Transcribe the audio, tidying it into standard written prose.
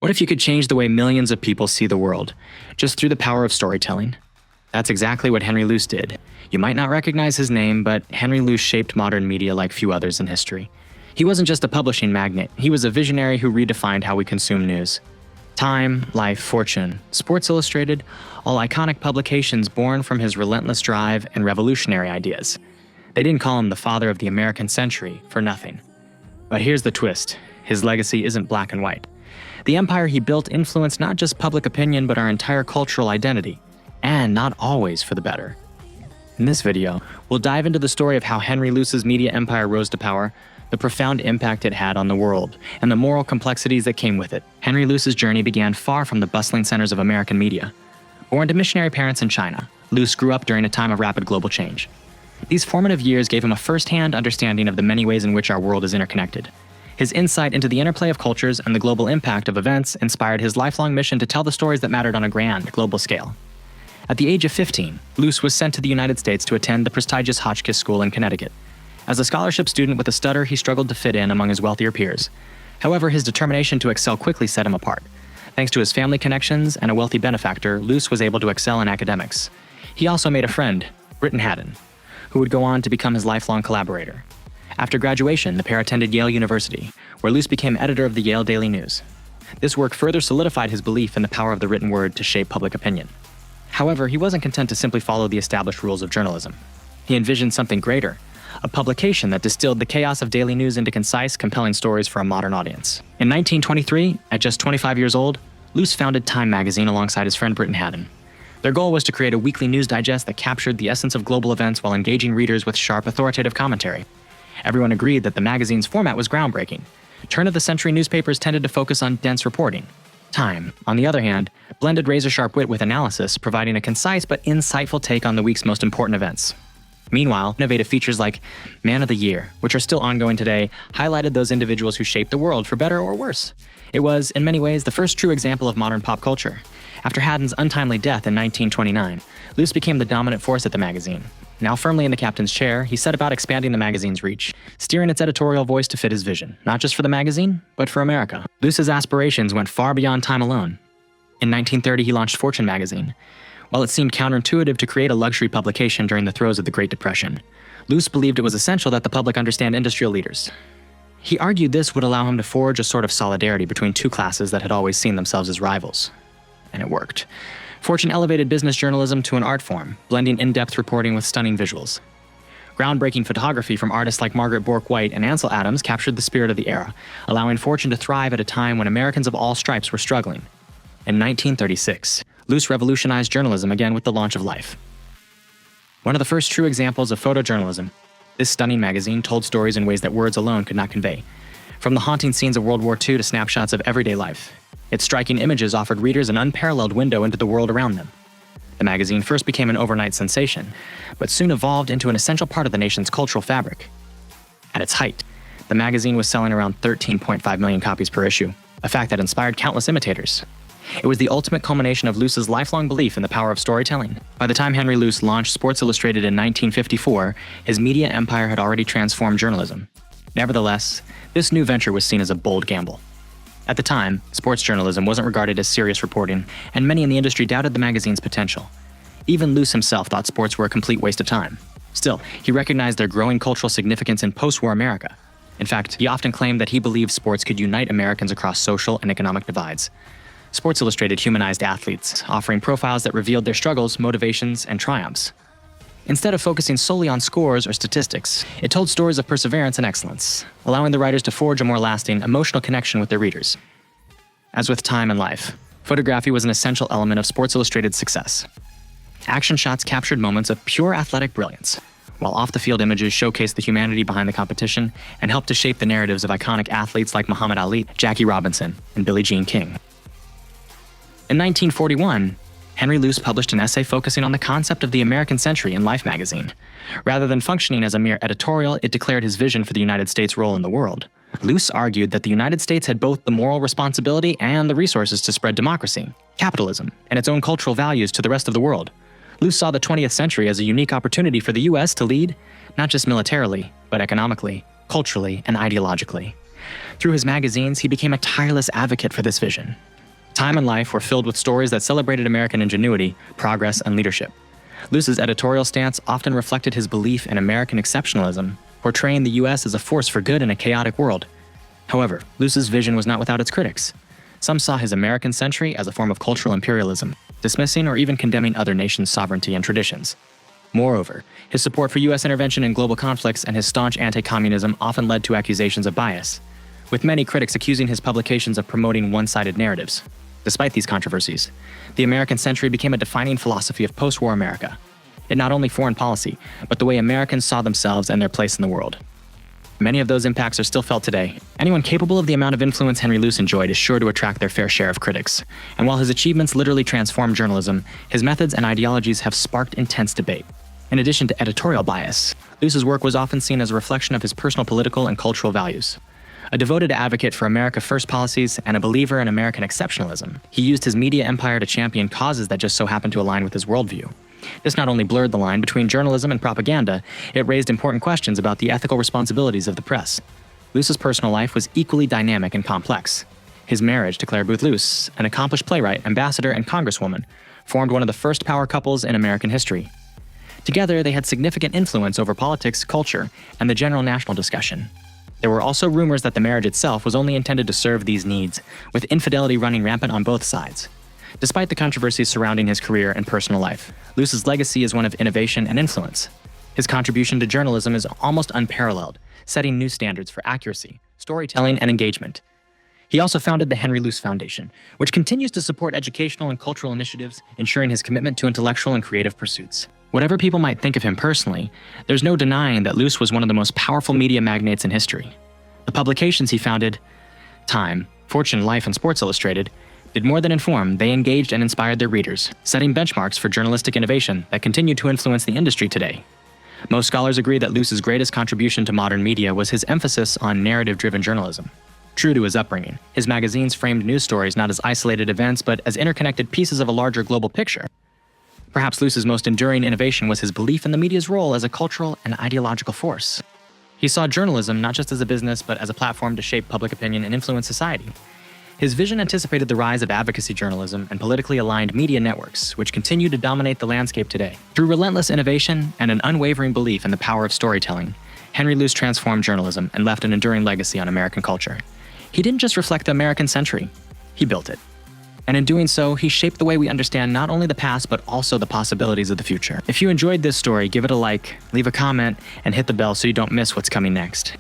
What if you could change the way millions of people see the world, just through the power of storytelling? That's exactly what Henry Luce did. You might not recognize his name, but Henry Luce shaped modern media like few others in history. He wasn't just a publishing magnate, he was a visionary who redefined how we consume news. Time, Life, Fortune, Sports Illustrated, all iconic publications born from his relentless drive and revolutionary ideas. They didn't call him the father of the American century for nothing. But here's the twist. His legacy isn't black and white. The empire he built influenced not just public opinion, but our entire cultural identity, and not always for the better. In this video, we'll dive into the story of how Henry Luce's media empire rose to power, the profound impact it had on the world, and the moral complexities that came with it. Henry Luce's journey began far from the bustling centers of American media. Born to missionary parents in China, Luce grew up during a time of rapid global change. These formative years gave him a first-hand understanding of the many ways in which our world is interconnected. His insight into the interplay of cultures and the global impact of events inspired his lifelong mission to tell the stories that mattered on a grand, global scale. At the age of 15, Luce was sent to the United States to attend the prestigious Hotchkiss School in Connecticut. As a scholarship student with a stutter, he struggled to fit in among his wealthier peers. However, his determination to excel quickly set him apart. Thanks to his family connections and a wealthy benefactor, Luce was able to excel in academics. He also made a friend, Britton Haddon, who would go on to become his lifelong collaborator. After graduation, the pair attended Yale University, where Luce became editor of the Yale Daily News. This work further solidified his belief in the power of the written word to shape public opinion. However, he wasn't content to simply follow the established rules of journalism. He envisioned something greater, a publication that distilled the chaos of daily news into concise, compelling stories for a modern audience. In 1923, at just 25 years old, Luce founded Time magazine alongside his friend Britton Haddon. Their goal was to create a weekly news digest that captured the essence of global events while engaging readers with sharp, authoritative commentary. Everyone agreed that the magazine's format was groundbreaking. Turn-of-the-century newspapers tended to focus on dense reporting. Time, on the other hand, blended razor-sharp wit with analysis, providing a concise but insightful take on the week's most important events. Meanwhile, innovative features like Man of the Year, which are still ongoing today, highlighted those individuals who shaped the world for better or worse. It was, in many ways, the first true example of modern pop culture. After Haddon's untimely death in 1929, Luce became the dominant force at the magazine. Now firmly in the captain's chair, he set about expanding the magazine's reach, steering its editorial voice to fit his vision, not just for the magazine, but for America. Luce's aspirations went far beyond Time alone. In 1930, he launched Fortune magazine. While it seemed counterintuitive to create a luxury publication during the throes of the Great Depression, Luce believed it was essential that the public understand industrial leaders. He argued this would allow him to forge a sort of solidarity between two classes that had always seen themselves as rivals. And it worked. Fortune elevated business journalism to an art form, blending in-depth reporting with stunning visuals. Groundbreaking photography from artists like Margaret Bourke-White and Ansel Adams captured the spirit of the era, allowing Fortune to thrive at a time when Americans of all stripes were struggling. In 1936, Luce revolutionized journalism again with the launch of Life. One of the first true examples of photojournalism, this stunning magazine told stories in ways that words alone could not convey. From the haunting scenes of World War II to snapshots of everyday life, its striking images offered readers an unparalleled window into the world around them. The magazine first became an overnight sensation, but soon evolved into an essential part of the nation's cultural fabric. At its height, the magazine was selling around 13.5 million copies per issue, a fact that inspired countless imitators. It was the ultimate culmination of Luce's lifelong belief in the power of storytelling. By the time Henry Luce launched Sports Illustrated in 1954, his media empire had already transformed journalism. Nevertheless, this new venture was seen as a bold gamble. At the time, sports journalism wasn't regarded as serious reporting, and many in the industry doubted the magazine's potential. Even Luce himself thought sports were a complete waste of time. Still, he recognized their growing cultural significance in post-war America. In fact, he often claimed that he believed sports could unite Americans across social and economic divides. Sports Illustrated humanized athletes, offering profiles that revealed their struggles, motivations, and triumphs. Instead of focusing solely on scores or statistics, it told stories of perseverance and excellence, allowing the writers to forge a more lasting, emotional connection with their readers. As with Time and Life, photography was an essential element of Sports Illustrated's success. Action shots captured moments of pure athletic brilliance, while off-the-field images showcased the humanity behind the competition and helped to shape the narratives of iconic athletes like Muhammad Ali, Jackie Robinson, and Billie Jean King. In 1941, Henry Luce published an essay focusing on the concept of the American century in Life magazine. Rather than functioning as a mere editorial, it declared his vision for the United States' role in the world. Luce argued that the United States had both the moral responsibility and the resources to spread democracy, capitalism, and its own cultural values to the rest of the world. Luce saw the 20th century as a unique opportunity for the U.S. to lead, not just militarily, but economically, culturally, and ideologically. Through his magazines, he became a tireless advocate for this vision. Time and Life were filled with stories that celebrated American ingenuity, progress, and leadership. Luce's editorial stance often reflected his belief in American exceptionalism, portraying the U.S. as a force for good in a chaotic world. However, Luce's vision was not without its critics. Some saw his American century as a form of cultural imperialism, dismissing or even condemning other nations' sovereignty and traditions. Moreover, his support for U.S. intervention in global conflicts and his staunch anti-communism often led to accusations of bias, with many critics accusing his publications of promoting one-sided narratives. Despite these controversies, the American century became a defining philosophy of post-war America. In not only foreign policy, but the way Americans saw themselves and their place in the world. Many of those impacts are still felt today. Anyone capable of the amount of influence Henry Luce enjoyed is sure to attract their fair share of critics. And while his achievements literally transformed journalism, his methods and ideologies have sparked intense debate. In addition to editorial bias, Luce's work was often seen as a reflection of his personal political and cultural values. A devoted advocate for America First policies and a believer in American exceptionalism, he used his media empire to champion causes that just so happened to align with his worldview. This not only blurred the line between journalism and propaganda, it raised important questions about the ethical responsibilities of the press. Luce's personal life was equally dynamic and complex. His marriage to Claire Booth Luce, an accomplished playwright, ambassador, and congresswoman, formed one of the first power couples in American history. Together, they had significant influence over politics, culture, and the general national discussion. There were also rumors that the marriage itself was only intended to serve these needs, with infidelity running rampant on both sides. Despite the controversies surrounding his career and personal life, Luce's legacy is one of innovation and influence. His contribution to journalism is almost unparalleled, setting new standards for accuracy, storytelling, and engagement. He also founded the Henry Luce Foundation, which continues to support educational and cultural initiatives, ensuring his commitment to intellectual and creative pursuits. Whatever people might think of him personally, there's no denying that Luce was one of the most powerful media magnates in history. The publications he founded, Time, Fortune, Life, and Sports Illustrated, did more than inform, they engaged and inspired their readers, setting benchmarks for journalistic innovation that continue to influence the industry today. Most scholars agree that Luce's greatest contribution to modern media was his emphasis on narrative-driven journalism. True to his upbringing, his magazines framed news stories not as isolated events but as interconnected pieces of a larger global picture. Perhaps Luce's most enduring innovation was his belief in the media's role as a cultural and ideological force. He saw journalism not just as a business but as a platform to shape public opinion and influence society. His vision anticipated the rise of advocacy journalism and politically aligned media networks, which continue to dominate the landscape today. Through relentless innovation and an unwavering belief in the power of storytelling, Henry Luce transformed journalism and left an enduring legacy on American culture. He didn't just reflect the American century, he built it. And in doing so, he shaped the way we understand not only the past, but also the possibilities of the future. If you enjoyed this story, give it a like, leave a comment, and hit the bell so you don't miss what's coming next.